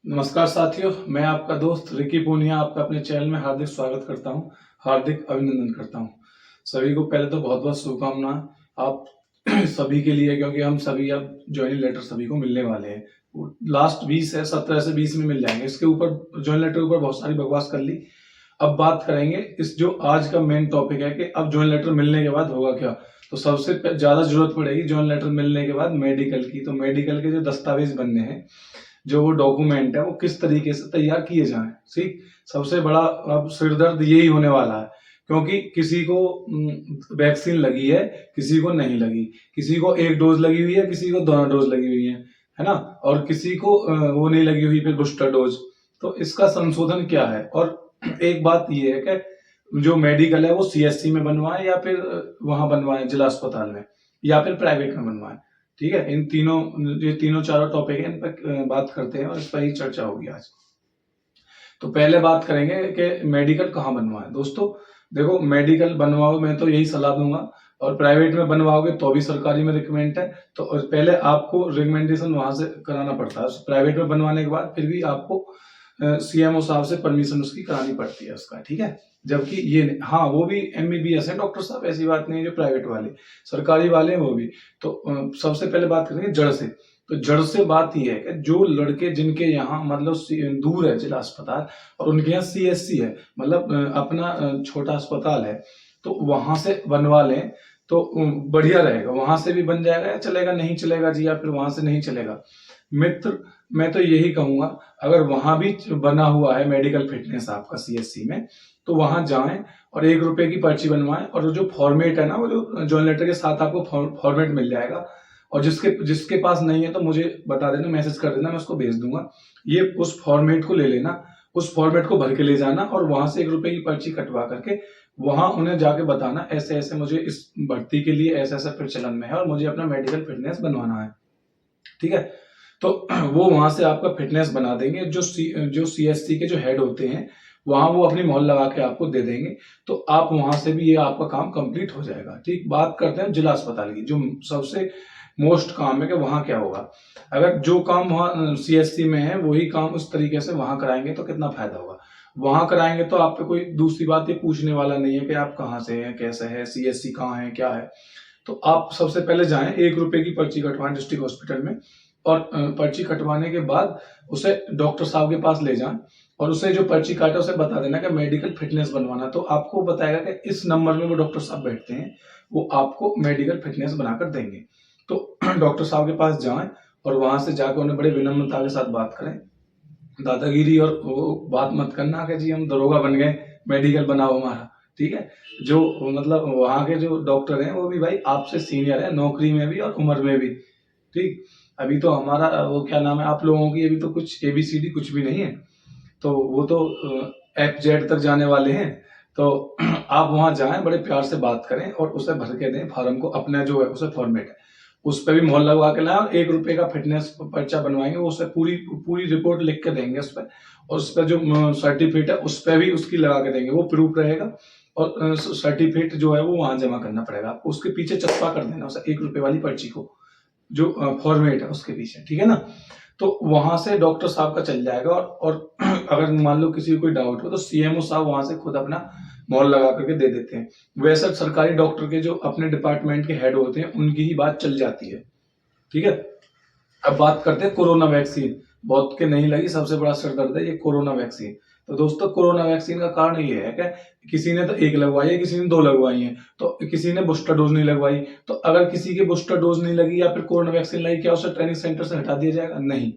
नमस्कार साथियों, मैं आपका दोस्त रिकी पूनिया आपका अपने चैनल में हार्दिक स्वागत करता हूं, हार्दिक अभिनंदन करता हूं। सभी को पहले तो बहुत बहुत शुभकामनाएं आप सभी के लिए, क्योंकि हम सभी अब ज्वाइनिंग लेटर सभी को मिलने वाले हैं। लास्ट 20 है, 17 से 20 में मिल जाएंगे। इसके ऊपर ज्वाइनिंग लेटर के ऊपर बहुत सारी बकवास कर ली। अब बात करेंगे इस जो आज का मेन टॉपिक है कि अब ज्वाइनिंग लेटर मिलने के बाद होगा क्या। तो सबसे ज्यादा जरूरत पड़ेगी ज्वाइनिंग लेटर मिलने के बाद मेडिकल की। तो मेडिकल के जो दस्तावेज बनने हैं, जो वो डॉक्यूमेंट है, वो किस तरीके से तैयार किए जाएं। ठीक, सबसे बड़ा अब सिरदर्द यही होने वाला है, क्योंकि किसी को वैक्सीन लगी है, किसी को नहीं लगी, किसी को एक डोज लगी हुई है, किसी को दोनों डोज लगी हुई है ना, और किसी को वो नहीं लगी हुई फिर बूस्टर डोज। तो इसका संशोधन क्या है। और एक बात ये है कि जो मेडिकल है वो सीएससी में बनवाएं या फिर वहां बनवाएं जिला अस्पताल में, या फिर प्राइवेट में बनवाएं। ठीक है, इन तीनों ये तीनं चारों टॉपिक है, इन पर बात करते हैं और इस पर ही चर्चा होगी आज। तो पहले बात करेंगे कि मेडिकल कहाँ बनवाएं। दोस्तों देखो, मेडिकल बनवाओ मैं तो यही सलाह दूंगा, और प्राइवेट में बनवाओगे तो भी सरकारी में रिकमेंड है। तो पहले आपको रिकमेंडेशन वहां से कराना पड़ता है, प्राइवेट में बनवाने के बाद फिर भी आपको सीएमओ साहब से परमिशन उसकी करानी पड़ती है उसका। ठीक है, जबकि ये हाँ, वो भी एमबीबीएस है डॉक्टर साहब, ऐसी बात नहीं है। जो प्राइवेट वाले सरकारी वाले हैं वो भी। तो सबसे पहले बात करेंगे जड़ से। तो जड़ से बात यह है कि जो लड़के जिनके यहाँ मतलब दूर है जिला अस्पताल और उनके यहाँ सीएससी है, मतलब अपना छोटा अस्पताल है, तो वहां से बनवा लें तो बढ़िया रहेगा। वहां से भी बन जाएगा, या चलेगा नहीं चलेगा जी, या फिर वहां से नहीं चलेगा मित्र, मैं तो यही कहूंगा अगर वहां भी बना हुआ है मेडिकल फिटनेस आपका सीएससी में, तो वहां जाएं और 1 रुपए की पर्ची बनवाएं। और जो फॉर्मेट है ना, वो जो ज्वाइनिंग लेटर के साथ आपको फॉर्मेट मिल जाएगा। और जिसके जिसके पास नहीं है तो मुझे बता देना, मैसेज कर देना, मैं उसको भेज दूंगा। ये उस फॉर्मेट को ले लेना, उस फॉर्मेट को भर के ले जाना, और वहां से 1 रुपए की पर्ची कटवा करके वहां उन्हें जाके बताना ऐसे ऐसे मुझे इस भर्ती के लिए ऐसा ऐसा प्रचलन में है और मुझे अपना मेडिकल फिटनेस बनवाना है। ठीक है, तो वो वहां से आपका फिटनेस बना देंगे। जो सीएससी के जो हेड होते हैं वहां वो अपनी मोहर लगा के आपको दे देंगे। तो आप वहां से भी ये आपका काम कंप्लीट हो जाएगा। ठीक, बात करते हैं जिला अस्पताल की, जो सबसे मोस्ट काम है कि वहां क्या होगा। अगर जो काम वहां सीएससी में है वही काम उस तरीके से वहां कराएंगे तो कितना फायदा होगा। वहां कराएंगे तो आप पे कोई दूसरी बात ये पूछने वाला नहीं है कि आप कहाँ से हैं, कैसे है, सीएससी कहाँ है, क्या है। तो आप सबसे पहले जाएं, 1 रुपए की पर्ची कटवाएं डिस्ट्रिक्ट हॉस्पिटल में, और पर्ची कटवाने के बाद उसे डॉक्टर साहब के पास ले जाएं, और उसे जो पर्ची काटा उसे बता देना कि मेडिकल फिटनेस बनवाना। तो आपको बताएगा कि इस नंबर में वो डॉक्टर साहब बैठते हैं, वो आपको मेडिकल फिटनेस बनाकर देंगे। तो डॉक्टर साहब के पास जाएं और वहां से जाकर उन्हें बड़े विनम्रता के साथ बात करें। दादागिरी और वो बात मत करना कि जी हम दरोगा बन गए, मेडिकल बनाओ हमारा। ठीक है, जो मतलब वहां के जो डॉक्टर हैं वो भी भाई आपसे सीनियर है, नौकरी में भी और उम्र में भी। ठीक, अभी तो हमारा वो क्या नाम है, आप लोगों की अभी तो कुछ एबीसीडी कुछ भी नहीं है, तो वो तो एफ जेड तक जाने वाले हैं। तो आप वहां जाएं, बड़े प्यार से बात करें और उसे भर के दें फॉर्म को, अपना जो है उसे फॉर्मेट है उस पर भी मोहर लगवा के लाएं, और 1 रुपए का फिटनेस पर्चा बनवाएंगे, उसे पूरी पूरी रिपोर्ट लिख के देंगे उस पर, और उस पर जो सर्टिफिकेट है उस पर भी उसकी लगा के देंगे, वो प्रूफ रहेगा। और सर्टिफिकेट जो है वो वहां जमा करना पड़ेगा आपको, उसके पीछे चस्पा कर देना उसे 1 रुपए वाली पर्ची को, जो फॉर्मेट है उसके पीछे। ठीक है ना, तो वहां से डॉक्टर साहब का चल जाएगा। और अगर मान लो किसी को कोई डाउट हो तो सीएमओ साहब वहां से खुद अपना मोहर लगा करके दे देते हैं। वैसे सरकारी डॉक्टर के जो अपने डिपार्टमेंट के हेड होते हैं उनकी ही बात चल जाती है। ठीक है, अब बात करते हैं कोरोना वैक्सीन। बहुत के नहीं लगी, सबसे बड़ा सिरदर्द है ये कोरोना वैक्सीन। तो दोस्तों, कोरोना वैक्सीन का कारण ये है कि किसी ने तो 1 लगवाई है, किसी ने 2 लगवाई है, तो किसी ने बूस्टर डोज नहीं लगवाई। तो अगर किसी की बूस्टर डोज नहीं लगी या फिर कोरोना वैक्सीन लगी, क्या उसे ट्रेनिंग सेंटर से हटा दिया जाएगा? नहीं,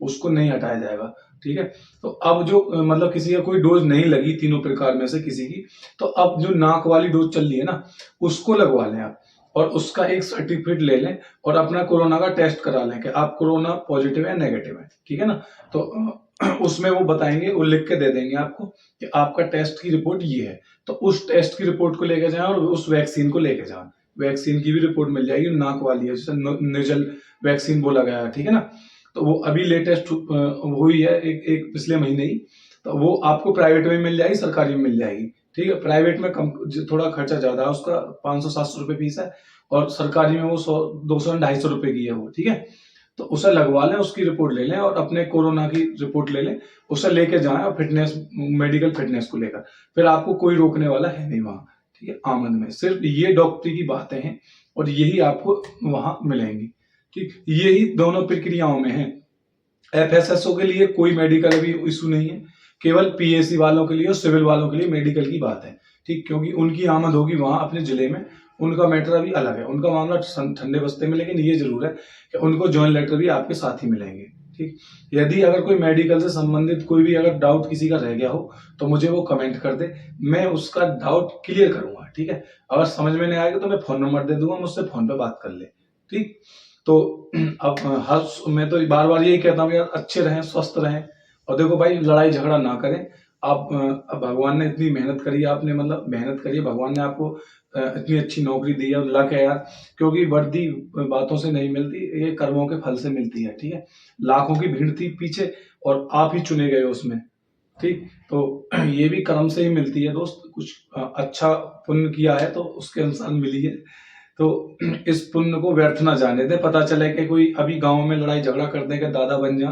उसको नहीं हटाया जाएगा। ठीक है, तो अब जो मतलब किसी का कोई डोज नहीं लगी तीनों प्रकार में से किसी की, तो अब जो नाक वाली डोज चल रही है ना, उसको लगवा लें आप, और उसका एक सर्टिफिकेट ले लें और अपना कोरोना का टेस्ट करा लें कि आप कोरोना पॉजिटिव है नेगेटिव है। ठीक है ना, तो उसमें वो बताएंगे, वो लिख के दे देंगे आपको कि आपका टेस्ट की रिपोर्ट ये है। तो उस टेस्ट की रिपोर्ट को लेके जाएं और उस वैक्सीन को लेके जाएं। वैक्सीन की भी रिपोर्ट मिल जाएगी, नाक वाली है जिसे निजल वैक्सीन बोला गया है। ठीक है ना, तो वो अभी लेटेस्ट हुई है एक पिछले महीने ही। तो वो आपको प्राइवेट में मिल जाएगी, सरकारी में मिल जाएगी। ठीक है, प्राइवेट में कम थोड़ा खर्चा ज्यादा है उसका, 500-700 रुपए फीस है, और सरकारी में वो 100, 200, 250 रुपए की है वो। ठीक है, तो उसे लगवा लें, उसकी रिपोर्ट ले लें और अपने कोरोना की रिपोर्ट ले लें, उसे लेके जाएं और फिटनेस, मेडिकल फिटनेस को लेकर फिर आपको कोई रोकने वाला है नहीं वहां, ठीक है। आमद में सिर्फ ये डॉक्टरी की बातें हैं और यही आपको वहां मिलेंगी, ठीक। यही दोनों प्रक्रियाओं में है। एफएसएसओ के लिए कोई मेडिकल अभी इशू नहीं है, केवल पीएसी वालों के लिए और सिविल वालों के लिए मेडिकल की बात है, ठीक। क्योंकि उनकी आमद होगी वहां अपने जिले में, उनका मैटर अभी अलग है, उनका मामला ठंडे बस्ते में। लेकिन ये जरूर है कि उनको ज्वाइंट लेटर भी आपके साथ ही मिलेंगे, ठीक। यदि अगर कोई मेडिकल से संबंधित कोई भी अगर डाउट किसी का रह गया हो तो मुझे वो कमेंट कर दे, मैं उसका डाउट क्लियर करूंगा, ठीक है। अगर समझ में नहीं आएगा तो मैं फोन नंबर दे दूंगा, मुझसे फोन पे बात कर ले, ठीक। तो अब मैं तो बार बार यही कहता हूँ यार, अच्छे रहें, स्वस्थ रहें और देखो भाई, लड़ाई झगड़ा ना करें। आप अब भगवान ने इतनी मेहनत करी, आपने मतलब मेहनत करी, भगवान ने आपको इतनी अच्छी नौकरी दी है, लक है यार। क्योंकि वर्दी बातों से नहीं मिलती, ये कर्मों के फल से मिलती है, ठीक है। लाखों की भीड़ थी पीछे और आप ही चुने गए उसमें, ठीक। तो ये भी कर्म से ही मिलती है दोस्त, कुछ अच्छा पुण्य किया है तो उसके अनुसार मिली है। तो इस पुण्य को व्यर्थ ना जाने दे, पता चले कि कोई अभी गांव में लड़ाई झगड़ा करने के दादा बन जा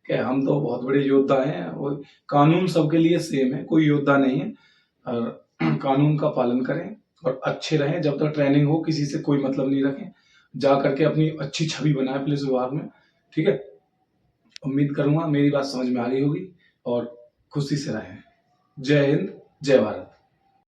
कि हम तो बहुत बड़े योद्धा हैं। और कानून सबके लिए सेम है, कोई योद्धा नहीं है। और कानून का पालन करें और अच्छे रहें, जब तक ट्रेनिंग हो किसी से कोई मतलब नहीं रखें, जा करके अपनी अच्छी छवि बनाए पुलिस विभाग में, ठीक है। उम्मीद करूंगा मेरी बात समझ में आ रही होगी और खुशी से रहें। जय हिंद, जय भारत।